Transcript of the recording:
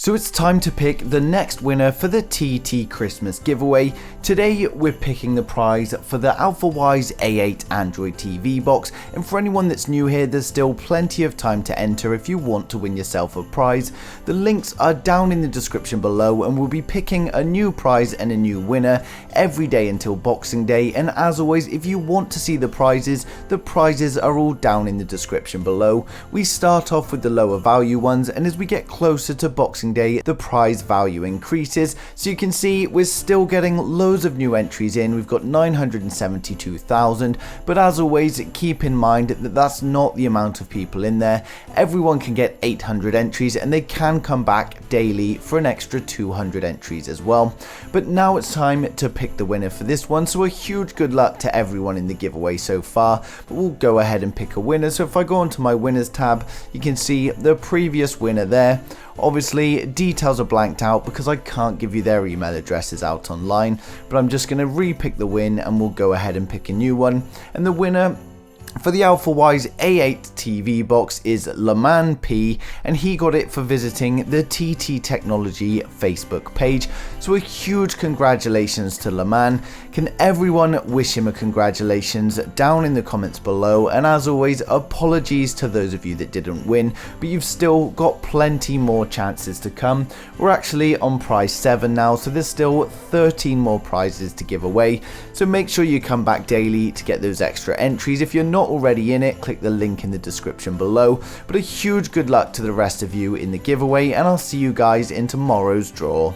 So it's time to pick the next winner for the TT Christmas giveaway. Today we're picking the prize for the Alfawise A8 Android TV box, and for anyone that's new here, there's still plenty of time to enter if you want to win yourself a prize. The links are down in the description below, and we'll be picking a new prize and a new winner every day until Boxing Day. And as always, if you want to see the prizes are all down in the description below. We start off with the lower value ones, and as we get closer to Boxing Day, the prize value increases. So you can see we're still getting loads of new entries in. We've got 972,000, but as always, keep in mind that that's not the amount of people in there. Everyone can get 800 entries, and they can come back daily for an extra 200 entries as well. But now it's time to pick the winner for this one, so a huge good luck to everyone in the giveaway so far. But we'll go ahead and pick a winner. So if I go onto my winners tab, you can see the previous winner there. Obviously, details are blanked out because I can't give you their email addresses out online, but I'm just going to re-pick the win, and we'll go ahead and pick a new one. And the winner for the Alfawise A8 TV box is Laman P, and he got it for visiting the TT Technology Facebook page. So a huge congratulations to Laman. Can everyone wish him a congratulations down in the comments below? And as always, apologies to those of you that didn't win, but you've still got plenty more chances to come. We're actually on prize 7 now, so there's still 13 more prizes to give away. So make sure you come back daily to get those extra entries. If you're not already in it, click the link in the description below. But a huge good luck to the rest of you in the giveaway, and I'll see you guys in tomorrow's draw.